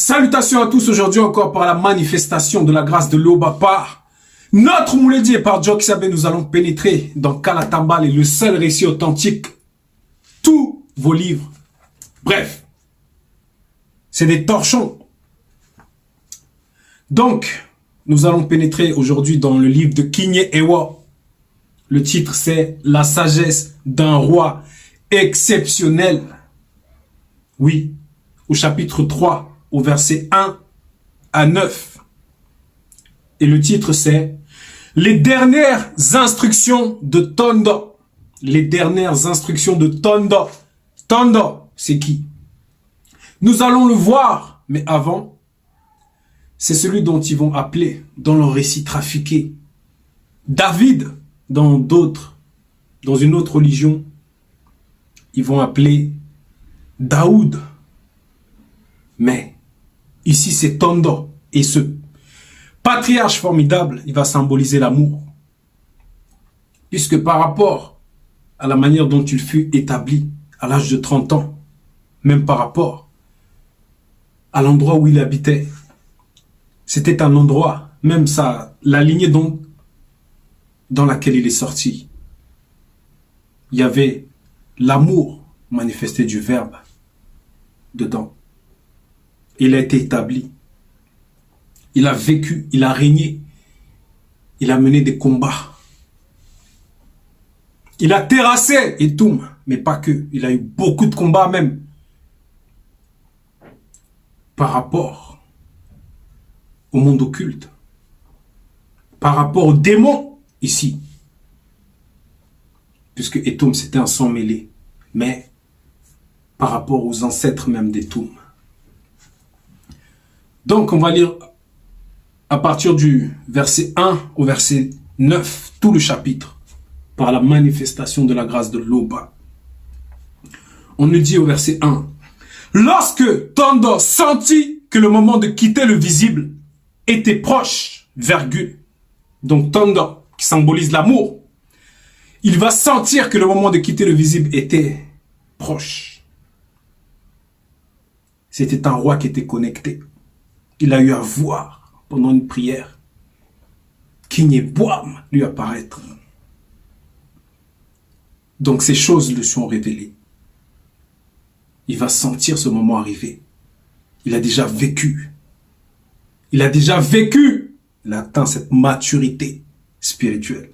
Salutations à tous aujourd'hui encore par la manifestation de la grâce de l'Oba par notre Mouledi et par Joe Ksabé. Nous allons pénétrer dans Kalatambal et le seul récit authentique. Tous vos livres. Bref, c'est des torchons. Donc, nous allons pénétrer aujourd'hui dans le livre de Kinye Ewa. Le titre c'est La sagesse d'un roi exceptionnel. Oui, au chapitre 3. Au verset 1 à 9. Et le titre c'est les dernières instructions de Tondo. Les dernières instructions de Tondo. Tondo, c'est qui? Nous allons le voir, mais avant, c'est celui dont ils vont appeler dans leur récit trafiqué David dans une autre religion. Ils vont appeler Daoud. Mais ici, c'est Tondo. Et ce patriarche formidable, il va symboliser l'amour. Puisque par rapport à la manière dont il fut établi à l'âge de 30 ans, même par rapport à l'endroit où il habitait, c'était un endroit, même ça, la lignée dans laquelle il est sorti, il y avait l'amour manifesté du Verbe dedans. Il a été établi. Il a vécu, il a régné. Il a mené des combats. Il a terrassé Etum, mais pas que. Il a eu beaucoup de combats même. Par rapport au monde occulte. Par rapport aux démons ici. Puisque Etum c'était un sang mêlé. Mais par rapport aux ancêtres même d'Etum. Donc, on va lire à partir du verset 1 au verset 9, tout le chapitre, par la manifestation de la grâce de l'Oba. On nous dit au verset 1, « Lorsque Tondo sentit que le moment de quitter le visible était proche, virgule. » Donc, Tondo, qui symbolise l'amour, il va sentir que le moment de quitter le visible était proche. C'était un roi qui était connecté. Il a eu à voir pendant une prière Kinye Boam lui apparaître. Donc ces choses lui sont révélées. Il va sentir ce moment arriver. Il a déjà vécu. Il a déjà vécu. Il a atteint cette maturité spirituelle.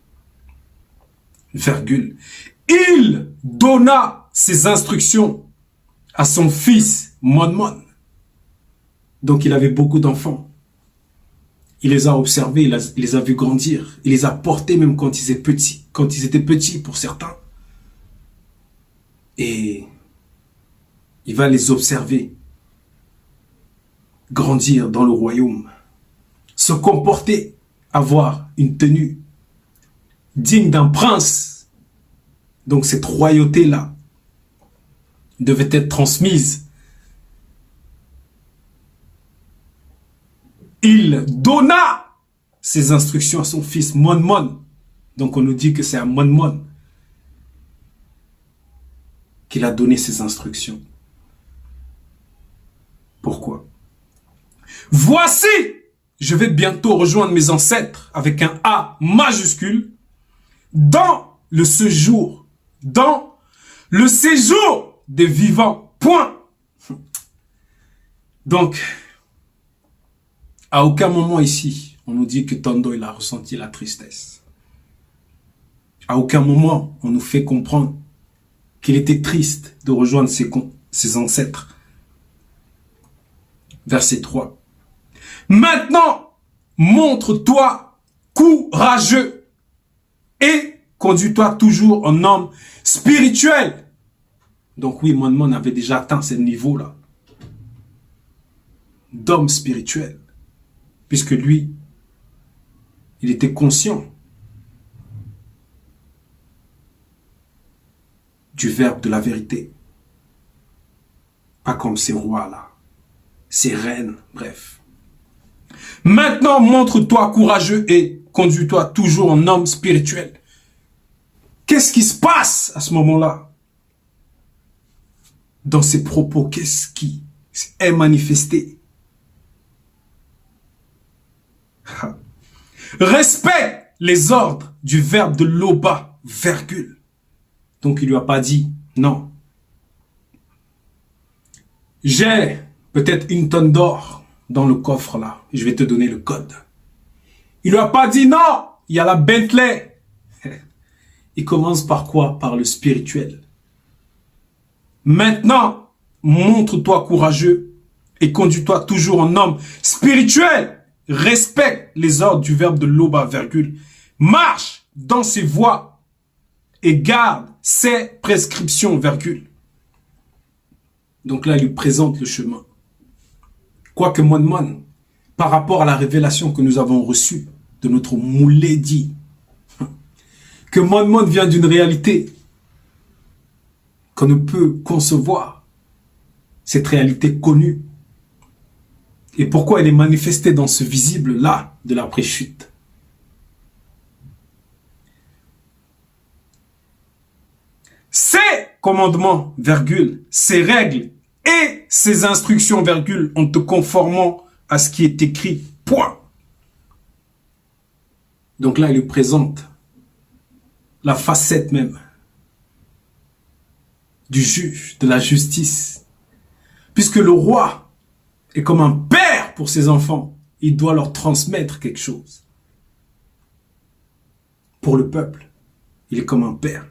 Virgule. Il donna ses instructions à son fils Monmon. Donc il avait beaucoup d'enfants. Il les a observés, il les a vus grandir. Il les a portés même quand ils étaient petits pour certains. Et il va les observer grandir dans le royaume. Se comporter, avoir une tenue digne d'un prince. Donc cette royauté-là devait être transmise. Il donna ses instructions à son fils Monmon. Donc on nous dit que c'est à Monmon qu'il a donné ses instructions. Pourquoi? Voici, je vais bientôt rejoindre mes ancêtres avec un A majuscule dans le séjour des vivants. Point. Donc, à aucun moment ici, on nous dit que Tondo il a ressenti la tristesse. À aucun moment, on nous fait comprendre qu'il était triste de rejoindre ses ancêtres. Verset 3. Maintenant, montre-toi courageux et conduis-toi toujours en homme spirituel. Donc oui, Monmon avait déjà atteint ce niveau-là d'homme spirituel. Puisque lui, il était conscient du verbe de la vérité. Pas comme ces rois-là, ces reines, bref. Maintenant, montre-toi courageux et conduis-toi toujours en homme spirituel. Qu'est-ce qui se passe à ce moment-là? Dans ses propos, qu'est-ce qui est manifesté? Respecte les ordres du verbe de Loba, virgule. Donc il lui a pas dit non. J'ai peut-être 1 tonne d'or dans le coffre là. Je vais te donner le code. Il lui a pas dit non. Il y a la Bentley. Il commence par quoi? Par le spirituel. Maintenant, montre-toi courageux et conduis-toi toujours en homme spirituel. Respecte les ordres du verbe de Loba, virgule. Marche dans ses voies et garde ses prescriptions, virgule. Donc là, il lui présente le chemin. Quoique Mon, par rapport à la révélation que nous avons reçue de notre Mouledi, que Mon vient d'une réalité qu'on ne peut concevoir. Cette réalité connue. Et pourquoi elle est manifestée dans ce visible-là de la préchute. Ces commandements, virgule, ces règles et ces instructions, virgule, en te conformant à ce qui est écrit, point. Donc là, il lui présente la facette même du juge, de la justice. Puisque le roi est comme un père pour ses enfants, il doit leur transmettre quelque chose. Pour le peuple, il est comme un père.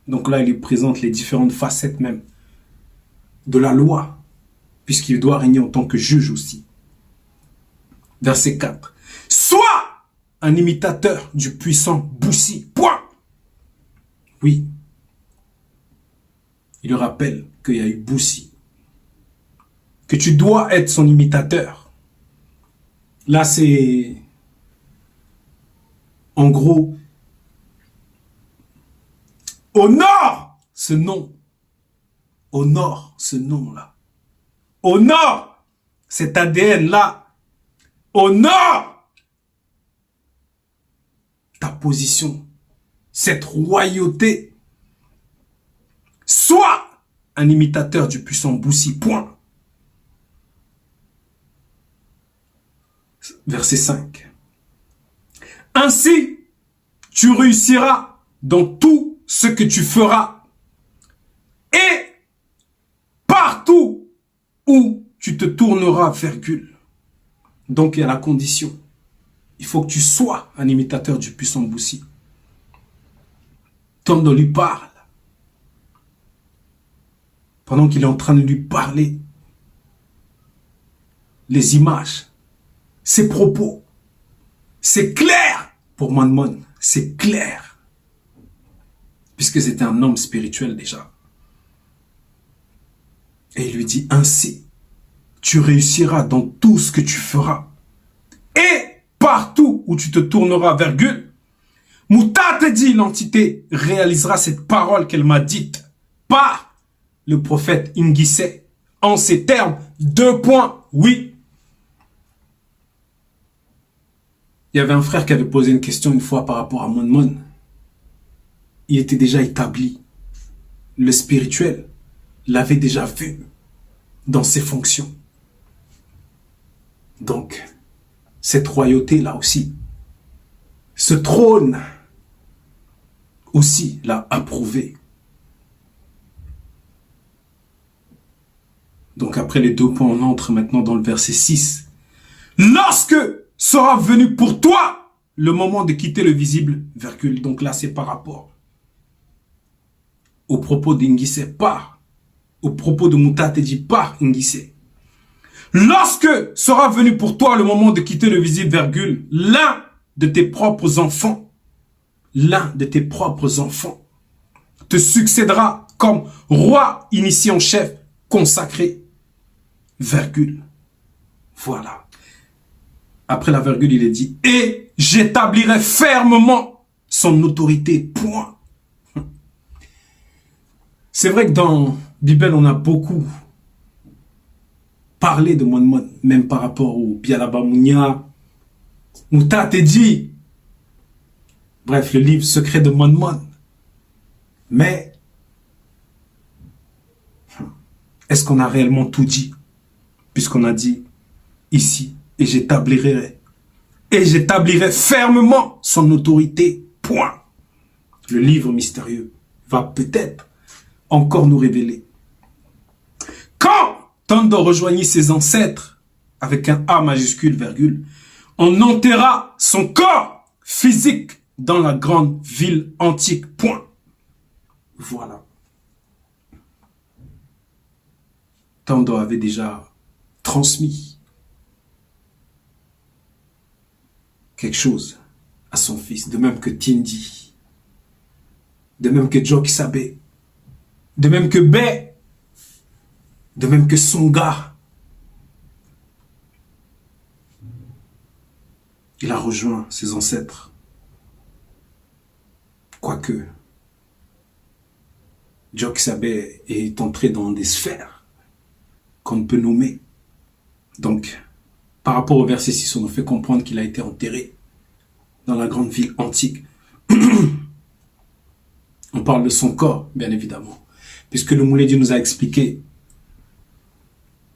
Donc là, il lui présente les différentes facettes même de la loi, puisqu'il doit régner en tant que juge aussi. Verset 4. Sois un imitateur du puissant Boussi. Point. Oui. Il lui rappelle qu'il y a eu Boussi. Que tu dois être son imitateur. Là, c'est en gros, honore ce nom. Honore ce nom-là. Honore cet ADN-là. Honore ta position. Cette royauté. Sois un imitateur du puissant Boussi. Point. Verset 5. Ainsi, tu réussiras dans tout ce que tu feras. Et partout où tu te tourneras, virgule. Donc il y a la condition. Il faut que tu sois un imitateur du puissant Boussi. Tom lui parle. Pendant qu'il est en train de lui parler, les images, ses propos, c'est clair pour Mon. C'est clair. Puisque c'était un homme spirituel déjà. Et il lui dit, ainsi, tu réussiras dans tout ce que tu feras. Et partout où tu te tourneras, virgule, Mouta te dit, l'entité réalisera cette parole qu'elle m'a dite par le prophète Ingissé. En ces termes, 2 points, oui. Il y avait un frère qui avait posé une question une fois par rapport à Mon. Il était déjà établi. Le spirituel l'avait déjà vu dans ses fonctions. Donc, cette royauté-là aussi, ce trône aussi l'a approuvé. Donc après les 2 points, on entre maintenant dans le verset 6. Lorsque sera venu pour toi le moment de quitter le visible, virgule. Donc là, c'est par rapport au propos d'Ingissé, pas au propos de Mouta te dit pas Ingissé. Lorsque sera venu pour toi le moment de quitter le visible, virgule, l'un de tes propres enfants te succédera comme roi initié en chef consacré, virgule. Voilà. Après la virgule, il est dit, et j'établirai fermement son autorité, point. C'est vrai que dans Bible, on a beaucoup parlé de Mon, même par rapport au Bialaba Mounia, Mouta te dit, bref, le livre secret de Mon. Mais, est-ce qu'on a réellement tout dit? Puisqu'on a dit ici, et j'établirai et j'établirai fermement son autorité. Point. Le livre mystérieux va peut-être encore nous révéler. Quand Tondo rejoignit ses ancêtres, avec un A majuscule, virgule, on enterra son corps physique dans la grande ville antique. Point. Voilà. Tondo avait déjà transmis quelque chose à son fils, de même que Tindi, de même que Joe Kisabe, de même que Bé, de même que Songa. Il a rejoint ses ancêtres. Quoique, Joe Kisabe est entré dans des sphères qu'on ne peut nommer. Donc, par rapport au verset 6, on nous fait comprendre qu'il a été enterré dans la grande ville antique. On parle de son corps, bien évidemment, puisque le Mouledi nous a expliqué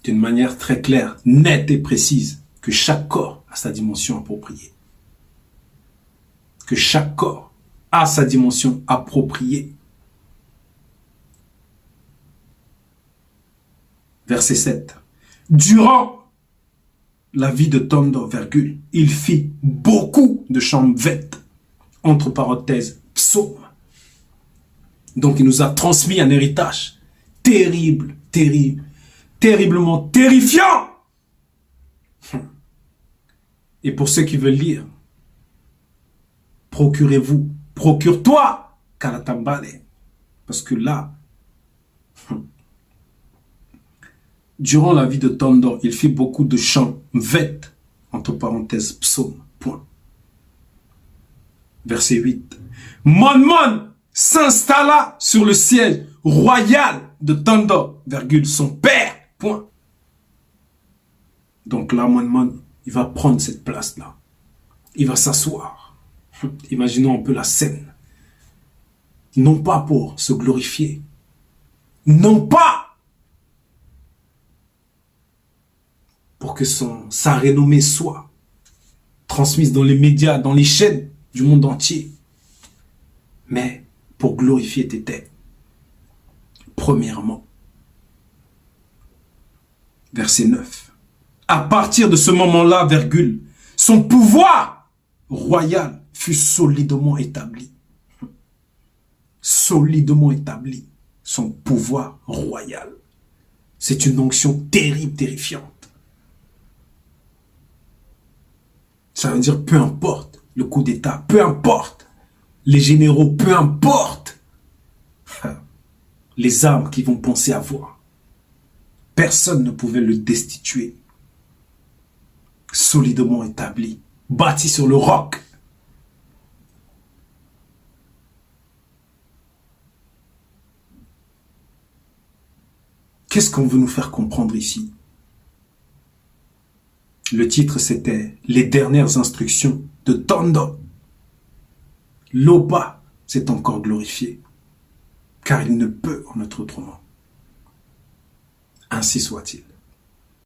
d'une manière très claire, nette et précise, que chaque corps a sa dimension appropriée. Que chaque corps a sa dimension appropriée. Verset 7. Durant la vie de Tondo, virgule, il fit beaucoup de chamvettes, entre parenthèses, psaumes. Donc il nous a transmis un héritage terrible, terrible, terriblement terrifiant. Et pour ceux qui veulent lire, procurez-vous, procure-toi Kalatambale. Parce que là, durant la vie de Tondo, il fit beaucoup de chamvettes, entre parenthèses, psaumes, point. Verset 8. Mon s'installa sur le siège royal de Tondo, virgule, son père, point. Donc là, Mon, il va prendre cette place-là. Il va s'asseoir. Imaginons un peu la scène. Non pas pour se glorifier. Non pas pour que sa renommée soit transmise dans les médias, dans les chaînes du monde entier. Mais pour glorifier Tété. Premièrement. Verset 9. À partir de ce moment-là, virgule, son pouvoir royal fut solidement établi. Solidement établi. Son pouvoir royal. C'est une onction terrible, terrifiante. Ça veut dire peu importe le coup d'État, peu importe les généraux, peu importe les armes qu'ils vont penser avoir. Personne ne pouvait le destituer. Solidement établi, bâti sur le roc. Qu'est-ce qu'on veut nous faire comprendre ici? Le titre, c'était « Les dernières instructions de Tondo ». L'Oba s'est encore glorifié, car il ne peut en être autrement. Ainsi soit-il.